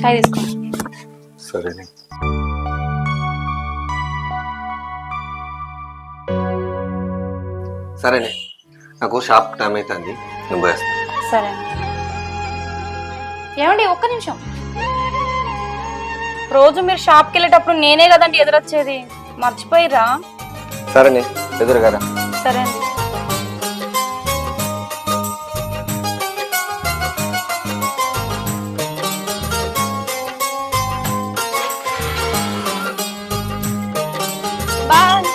చాయ్ తీసుకో. సరేనే. సరేనే, నాకు షాప్ టైం అవుతుంది, నేను పోయేస్తాను. సరే ఏమండి, ఒక్క నిమిషం. రోజు మీరు షాప్కి వెళ్ళేటప్పుడు నేనే కదండి ఎదురొచ్చేది, మర్చిపోయిరా? సరేనే, ఎదురుగారా. సరే అండి. బాయ్.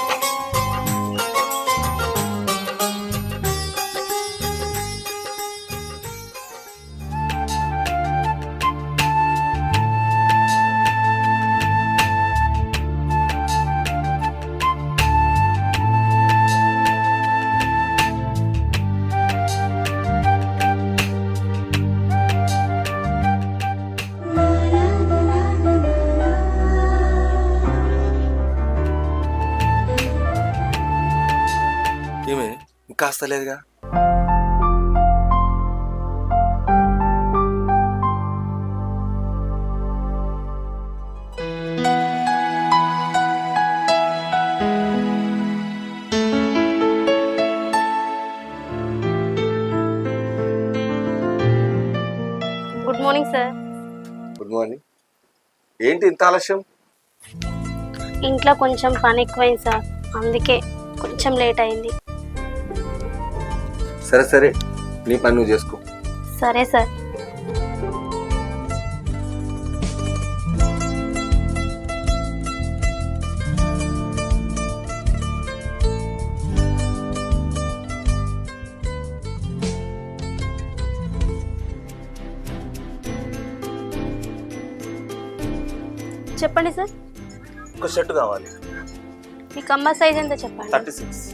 ఏమే ఇంకా వస్తలేదుగా? Good morning sir. Good morning. ఏంటి ఇంత ఆలస్యం? ఇంట్లో కొంచెం పని ఎక్కువైంది సార్, అందుకే కొంచెం లేట్ అయింది. సరే సరే, నీ పని నువ్వు చేసుకో. సరే సార్. చెప్పండి సార్. ఒక షర్ట్ కావాలి. మీ కమ్మ సైజ్ ఎంత చెప్పండి. 36.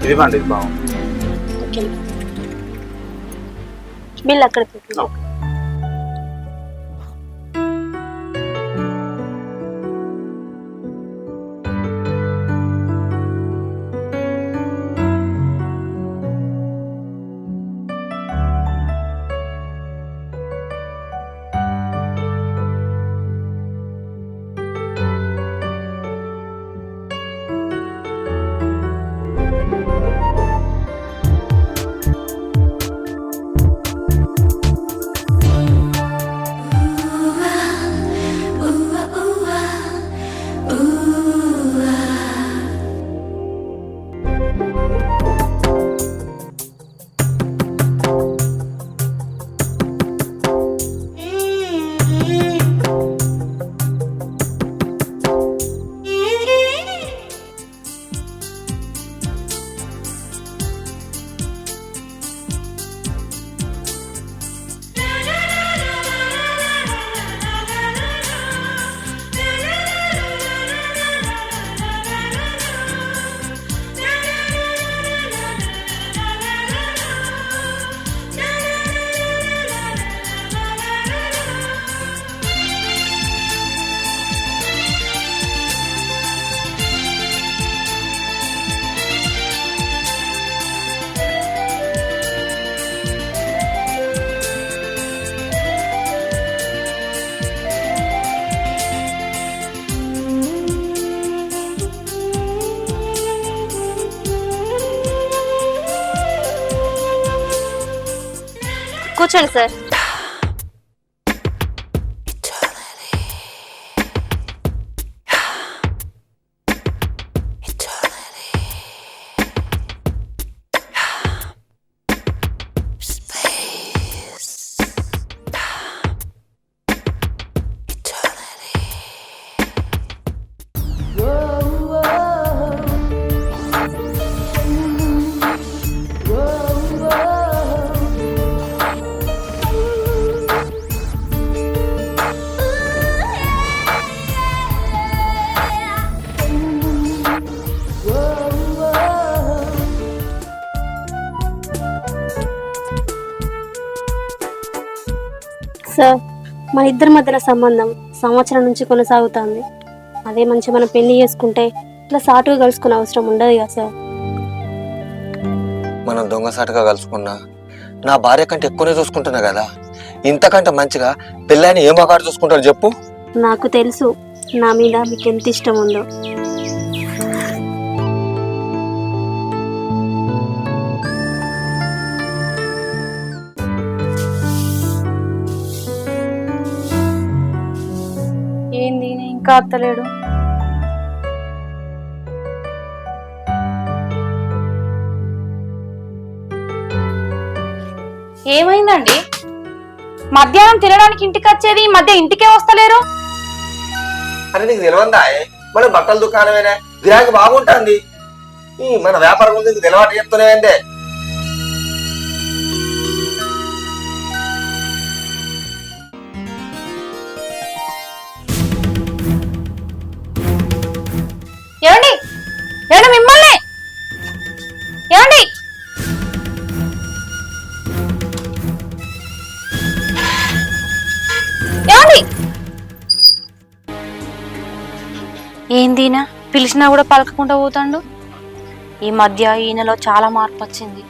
ఇదిగోండి, ఇది బాగుంది. ఓకే, బిల్ అక్కడ పెట్టండి. ఓకే. కూర్చోండి సార్. సార్ మన ఇద్దరి మధ్యన సంబంధం సంవత్సరం నుంచి కొనసాగుతుంది. అదే మంచి మనం పెళ్లి చేసుకుంటే ఇట్లా సాటుగా కలుసుకునే అవసరం ఉండదు కదా సార్. మనం దొంగసాటుగా కలుసుకున్నా నా భార్య కంటే ఎక్కువనే చూసుకుంటున్నా కదా, ఇంతకంటే మంచిగా పెళ్ళాన్ని ఏం మగాడు చూసుకుంటాడు చెప్పు. నాకు తెలుసు నా మీద మీకు ఎంత ఇష్టం ఉందో. ఏంది ఇంకా అత్తలేడు? ఏమైందండి? మధ్యాహ్నం తినడానికి ఇంటికి వచ్చేది, ఈ మధ్య ఇంటికే వస్తలేరు. అని నీకు తెలియందా? మన బట్టల దుకాణమేనా, గిరాకీ బాగుంటుంది. మన వ్యాపారం ముందు నీకు తెలవాటు చెప్తున్నాయంటే. ఏమండి ఏమండి మిమ్మల్ని ఏమండి ఏమండి ఏందినా పిలిచినా కూడా పలకకుండా పోతాండు. ఈ మధ్య ఈయనలో చాలా మార్పు వచ్చింది.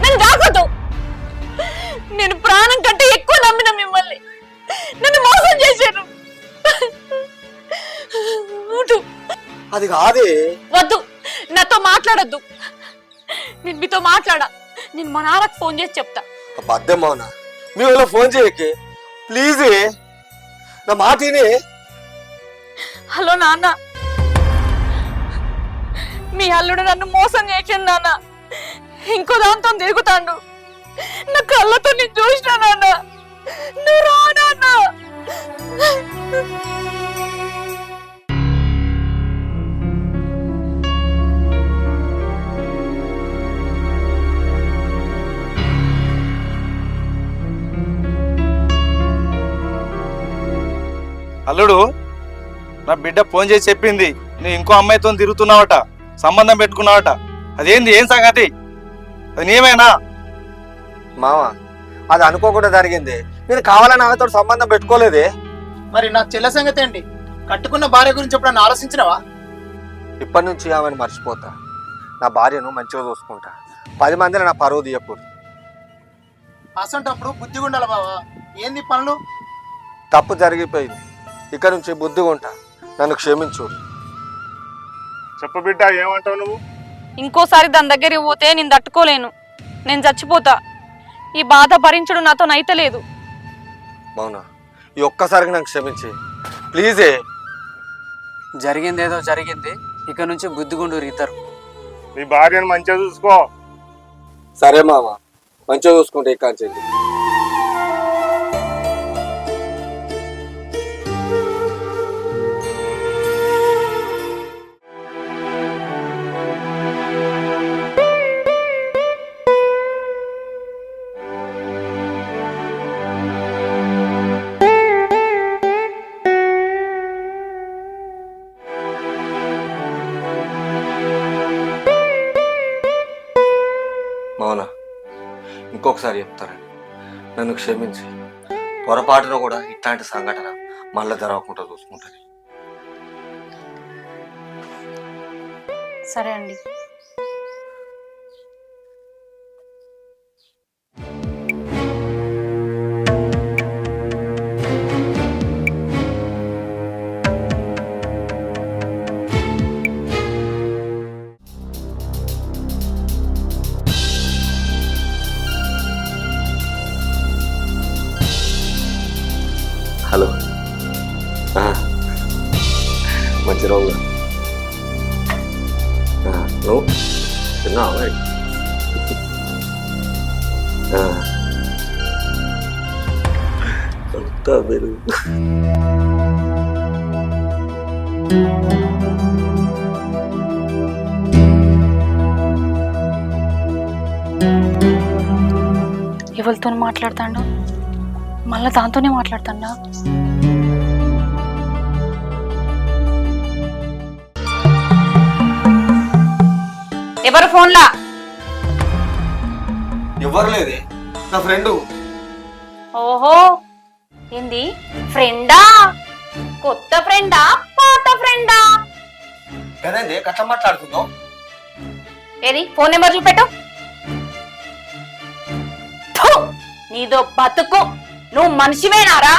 నన్ను దాకొద్దు. నేను ప్రాణం కంటే ఎక్కువ నమ్మిన మిమ్మల్ని నన్ను మోసం చేశారు. అది కాదే. వద్దు, నాతో మాట్లాడొద్దు. నేను మీతో మాట్లాడా. నేను మా నాన్నకు ఫోన్ చేసి చెప్తా. అబద్ధం మౌనా, మీ వాళ్ళ ఫోన్ చేయకే ప్లీజ్, నా మాటిని. హలో నాన్న, మీ అల్లుడు నన్ను మోసం చేసిండు నాన్న. ఇంకో దాంతో తిరుగుతాండు. నా కళ్ళతో నేను చూసినా నాన్న. నువ్వు రా నాన్న. అల్లుడు, నా బిడ్డ ఫోన్ చేసి చెప్పింది నువ్వు ఇంకో అమ్మాయితో తిరుగుతున్నావట, సంబంధం పెట్టుకున్నావట. అదేంది, ఏం సంగతి? అది నీవేనా? మామ, అది అనుకోకుండా జరిగింది. నేను కావాలని ఆమెతో సంబంధం పెట్టుకోలేదే. మరి నా చెల్ల సంగతి ఏంటి? కట్టుకున్న భార్య గురించి ఎప్పుడన్నా ఆలోచించినవా? ఇప్పటి నుంచి ఆమెను మర్చిపోతా. నా భార్యను మంచిగా చూసుకుంటా. 10 మందిని నా పరువు తీయకూడదు. అసంటప్పుడు బుద్ధిగా ఉండాలి బావా. ఏంది పనులు? తప్పు జరిగిపోయింది. ఇక్కడ నుంచి బుద్ధిగా ఉంటా. నన్ను క్షమించు. చెప్పు బిడ్డ, ఏమంటావు నువ్వు? ఇంకోసారి దాని దగ్గరికి పోతే నేను తట్టుకోలేను. నేను చచ్చిపోతా. ఈ బాధ భరించడం నాతో నైతలేదు. మౌనా, ఈ ఒక్కసారికి నాకు క్షమించి ప్లీజే. జరిగిందేదో జరిగింది. ఇక నుంచి బుద్ధిగుండు ఇద్దరు. నీ భార్యను మంచిగా చూసుకో. సరే మామ, మంచిగా చూసుకుంటే ఇక్కడ నుంచి. ఇంకొకసారి చెప్తారని నన్ను క్షమించి పొరపాటున కూడా ఇట్లాంటి సంఘటన మళ్ళీ జరగకుండా చూసుకుంటుంది. సరే అండి. హలో, మంచి రోజు. నువ్వు తిన్నావా? అంతా మీరు ఎవరితో మాట్లాడతాడు? మళ్ళా దాంతోనే మాట్లాడతాడా? ఎవరు ఫోన్లా? ఎవరు లేదే, నా ఫ్రెండు. ఓహో, ఏంది ఫ్రెండా? కొత్త ఫ్రెండా పాత ఫ్రెండా? కదండి కట్లా మాట్లాడుతున్నావు. ఏది ఫోన్ నెంబర్ చూపెట్టు. థు, నీదో బతుకు. నువ్వు మనిషివేనారా?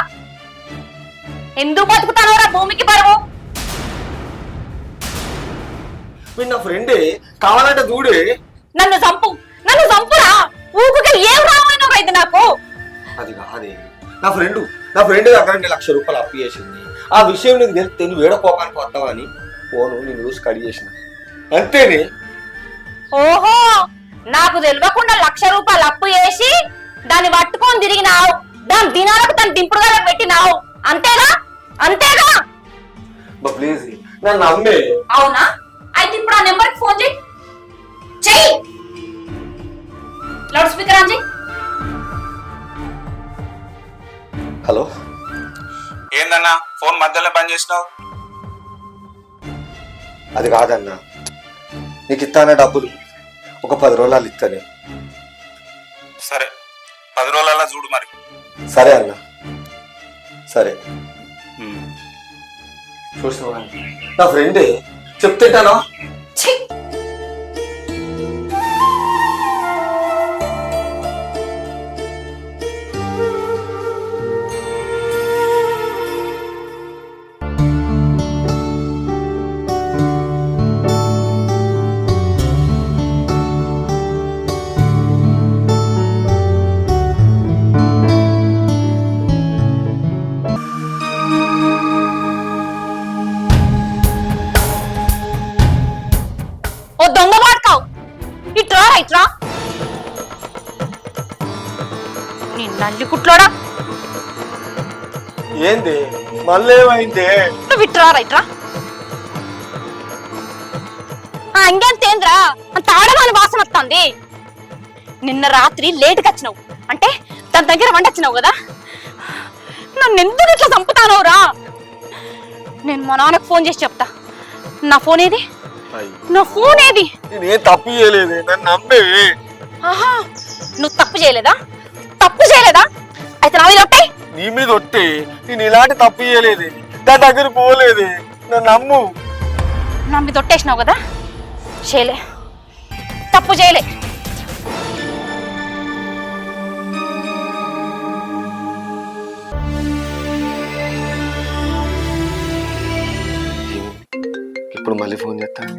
ఎందుకు బతుకుతానోరా భూమికి బరువు? నా ఫ్రెండే, కావాలంటే దూడే. నన్ను చంపురా. ఊపుకి ఏం రావాలనో అయితే నాకు. అది కాదే, నా ఫ్రెండ్ దగ్గర 1,00,000 రూపాయలు అప్పు చేసింది. ఆ విషయం నీకు తెలిస్తే నువ్వు వేడకోపానికి వస్తావని ఫోను నేను చూసి కడి చేసిన అంతేనే. ఓహో, నాకు తెలియకుండా 1,00,000 రూపాయలు అప్పు చేసి దాన్ని పట్టుకొని తిరిగినావు. దాని దినాలకు తన దింపుడుగా పెట్టినావు. అంతేగా? ప్లీజ్ నన్ను నమ్మే. అవునా? అయితే ఇప్పుడు ఆ నెంబర్కి ఫోన్ చెయ్యి. లౌడ్ స్పీకర్ ఆన్ చెయ్యి. హలో, ఏందన్నా ఫోన్ మధ్యలో బంద్ చేసినావు? అది కాదన్నా, నీకు ఇస్తానే డబ్బులు ఒక 10 రోజులు ఇస్తానే. సరే 10 రోజులలో చూడు మరి. సరే అన్న, సరే. చూసినావా, నా ఫ్రెండే చెప్తేటానా? ఓ దొంగ వాడుకావు. ఇట్రా నీ నల్లి కుట్లోడా. ఏంది మళ్ళీ ఏమైంది? నువ్వు ఇట్రా. ఇంకేంతేంద్రా అంత ఆడవాని వాసన వస్తుంది. నిన్న రాత్రి లేటుగా వచ్చినావు అంటే దాని దగ్గర వండొచ్చినావు కదా. నన్ను ఎందుకు ఇట్లా చంపుతానవురా? నేను మా నాన్నకు ఫోన్ చేసి చెప్తా. నా ఫోన్ ఏది? నేనేం తప్పు చేయలేదు, నన్ను నమ్మే. ఆహా, నువ్వు తప్పు చేయలేదా? అయితే నా మీద ఒట్టే. నీ మీద ఒట్టే, నేను ఇలాంటి తప్పు చేయలేదు, దాని దగ్గర పోలేదు, నన్ను నమ్ము. నా మీద ఒట్టేసినావు కదా. తప్పు చేయలే. ఇప్పుడు మళ్ళీ ఫోన్ చేస్తాను.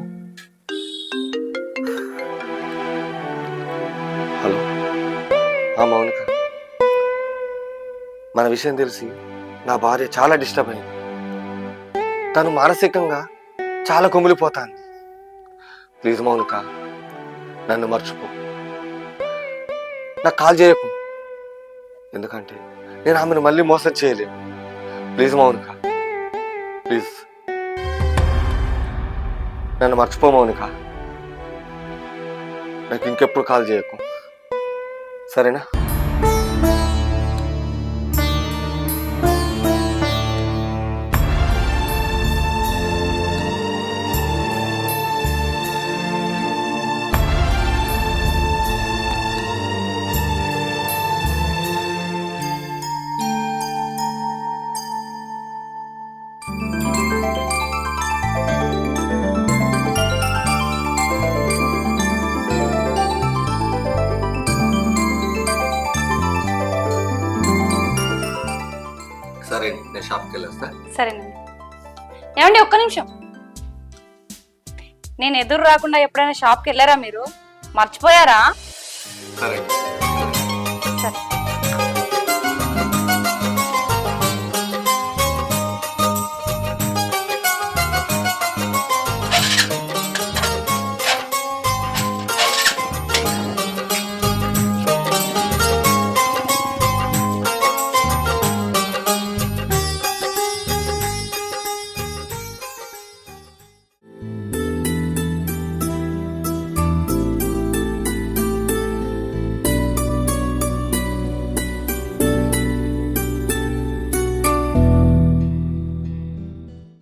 హలో, మౌనిక, మన విషయం తెలిసి నా భార్య చాలా డిస్టర్బ్ అయింది. తను మానసికంగా చాలా కుమిలిపోతాంది. ప్లీజ్ మౌనిక, నన్ను మర్చిపో, నాకు కాల్ చేయకు. ఎందుకంటే నేను ఆమెను మళ్ళీ మోసం చేయలేను. ప్లీజ్ మౌనిక, ప్లీజ్ నన్ను మర్చిపో మౌనిక. నాకు ఇంకెప్పుడు కాల్ చేయకు, సరేనా? షాప్కి వెళ్ళొస్తా. సరేనండి. ఏమండి ఒక్క నిమిషం, నేను ఎదురు రాకుండా ఎప్పుడైనా షాప్కి వెళ్ళారా మీరు? మర్చిపోయారా? సరే